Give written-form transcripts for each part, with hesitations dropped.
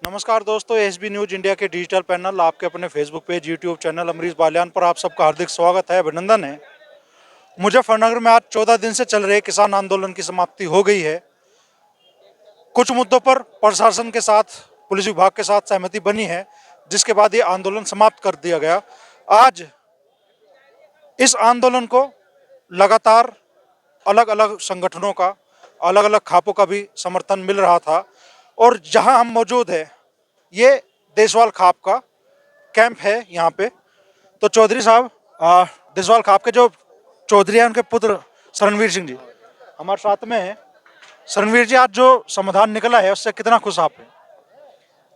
नमस्कार दोस्तों, SB news India के डिजिटल पैनल, आपके अपने Facebook page, YouTube channel Amrish Baliyan पर आप सबका हार्दिक स्वागत है, अभिनंदन है। मुजफ्फरनगर में आज 14 दिन से चल रहे किसान आंदोलन की समाप्ति हो गई है। कुछ मुद्दों पर प्रशासन के साथ, पुलिस विभाग के साथ सहमति बनी है, जिसके बाद ये आंदोलन समाप्त कर दिया गया। आज इस आंदोलन को लगातार अलग अलग संगठनों का, अलग अलग खापों का भी समर्थन मिल रहा था। और जहां हम मौजूद है, ये देसवाल खाप का कैंप है यहाँ पे। तो चौधरी साहब, देसवाल खाप के जो चौधरी हैं, उनके पुत्र शरणवीर सिंह जी हमारे साथ में है। शरणवीर जी, आज जो समाधान निकला है उससे कितना खुश आप हैं?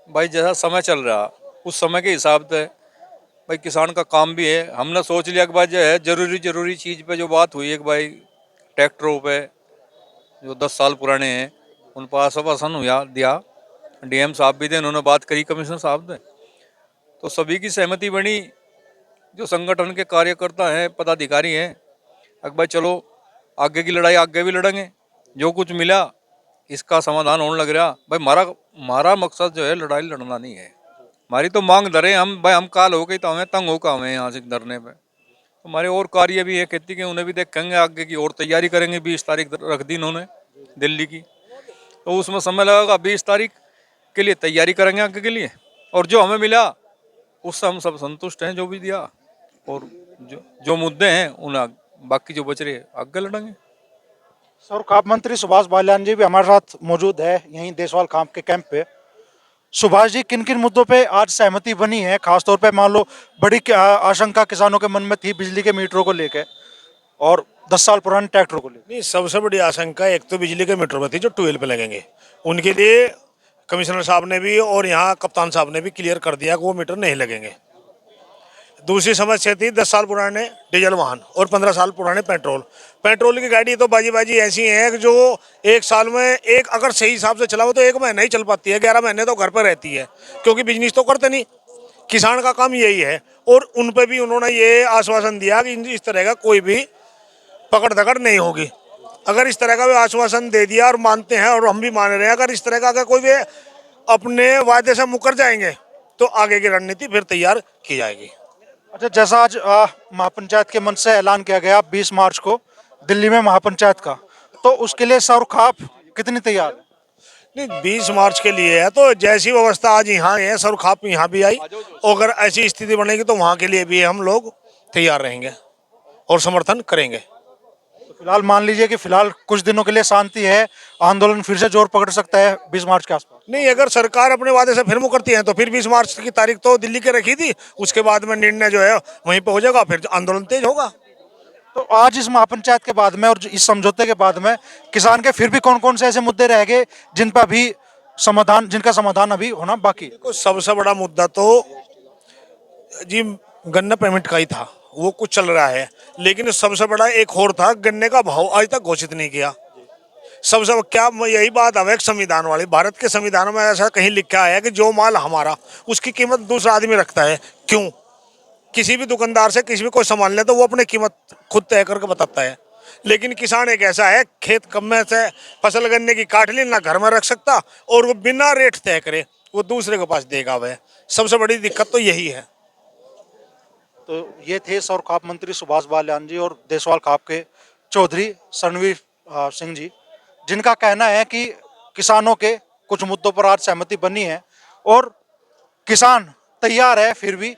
भाई जैसा समय चल रहा उस समय के हिसाब से भाई किसान का काम भी है। हमने सोच लिया कि भाई जो है जरूरी चीज़ पे जो बात हुई है कि भाई ट्रैक्टरों पे जो 10 साल पुराने हैं उन पर आश्वासन हुआ दिया। डीएम साहब भी थे, उन्होंने बात करी, कमिश्नर साहब ने, तो सभी की सहमति बनी। जो संगठन के कार्यकर्ता हैं, पदाधिकारी हैं, अब भाई चलो आगे की लड़ाई आगे भी लड़ेंगे। जो कुछ मिला इसका समाधान होने लग रहा। भाई हमारा मकसद जो है लड़ाई लड़ना नहीं है। हमारी तो मांग धरे हम, भाई हम काल हो गई तो हमें तंग होकर हमें यहाँ से धरने पे। हमारे और कार्य भी है खेती के, उन्हें भी देखेंगे, आगे की और तैयारी करेंगे। 20 तारीख रख दी इन्होंने दिल्ली की, तो उसमें समय लगेगा। 20 तारीख के लिए तैयारी करेंगे आगे के लिए, और जो हमें मिला उससे हम सब संतुष्ट हैं, जो भी दिया। और जो मुद्दे हैं उन बाकी जो बच रहे आगे लड़ेंगे। सर, खाप मंत्री सुभाष बालियान जी भी हमारे साथ मौजूद है यहीं देसवाल खाप के कैंप पे। सुभाष जी, किन किन मुद्दों पे आज सहमति बनी है? खासतौर पे मान लो बड़ी आशंका किसानों के मन में थी बिजली के मीटरों को लेकर और 10 साल पुराने ट्रैक्टरों को लेकर। नहीं, सबसे बड़ी आशंका एक तो बिजली के मीटर में थी जो ट्यूबवेल पे लगेंगे। उनके लिए कमिश्नर साहब ने भी और यहाँ कप्तान साहब ने भी क्लियर कर दिया कि वो मीटर नहीं लगेंगे। दूसरी समस्या थी 10 साल पुराने डीजल वाहन और 15 साल पुराने पेट्रोल की गाड़ी। तो बाजी ऐसी है कि जो एक साल में एक अगर सही हिसाब से चलाओ तो 1 महीना ही चल पाती है, 11 महीने तो घर पर रहती है, क्योंकि बिजनेस तो करते नहीं। किसान का काम यही है। और उन पर भी उन्होंने ये आश्वासन दिया कि इस तरह का कोई भी पकड़ दकड़ नहीं होगी। अगर इस तरह का भी आश्वासन दे दिया और मानते हैं, और हम भी मान रहे हैं, अगर इस तरह का अगर कोई भी अपने वायदे से मुकर जाएंगे तो आगे की रणनीति फिर तैयार की जाएगी। अच्छा, जैसा आज महापंचायत के मंच से ऐलान किया गया 20 मार्च को दिल्ली में महापंचायत का, तो उसके लिए सौर खाप कितनी तैयार है? नहीं, 20 मार्च के लिए है तो जैसी व्यवस्था आज यहाँ है, सर खाप यहाँ भी आई, अगर ऐसी स्थिति बनेगी तो वहाँ के लिए भी हम लोग तैयार रहेंगे और समर्थन करेंगे। तो फिलहाल मान लीजिए कि फिलहाल कुछ दिनों के लिए शांति है, आंदोलन फिर से जोर पकड़ सकता है 20 मार्च के आसपास। नहीं, अगर सरकार अपने वादे से फिर मुकरती है तो फिर 20 मार्च की तारीख तो दिल्ली के रखी थी, उसके बाद में निर्णय जो है वहीं पे हो जाएगा, फिर आंदोलन तेज होगा। तो आज इस महापंचायत के बाद में और इस समझौते के बाद में किसान के फिर भी कौन कौन से ऐसे मुद्दे रह गए जिनका समाधान अभी होना बाकी है? देखो, सबसे बड़ा मुद्दा तो जी गन्ना पेमेंट का ही था, वो कुछ चल रहा है। लेकिन सबसे बड़ा एक और था, गन्ने का भाव आज तक घोषित नहीं किया। सबसे क्या यही बात है, संविधान वाली, भारत के संविधान में ऐसा कहीं लिखा है कि जो माल हमारा उसकी कीमत दूसरा आदमी रखता है। क्यों? किसी भी दुकानदार से किसी भी कोई सामान ले तो वो अपनी कीमत खुद तय करके बताता है। लेकिन किसान एक ऐसा है, खेत कम में से फसल गन्ने की काट ली, ना घर में रख सकता, और वो बिना रेट तय करे वो दूसरे के पास देगा। वह सबसे बड़ी दिक्कत तो यही है। तो ये थे सौर खाप मंत्री सुभाष बालियान जी और देसवाल खाप के चौधरी शरणवीर सिंह जी, जिनका कहना है कि किसानों के कुछ मुद्दों पर आज सहमति बनी है और किसान तैयार है फिर भी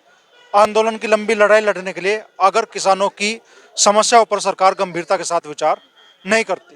आंदोलन की लंबी लड़ाई लड़ने के लिए, अगर किसानों की समस्याओं पर सरकार गंभीरता के साथ विचार नहीं करती।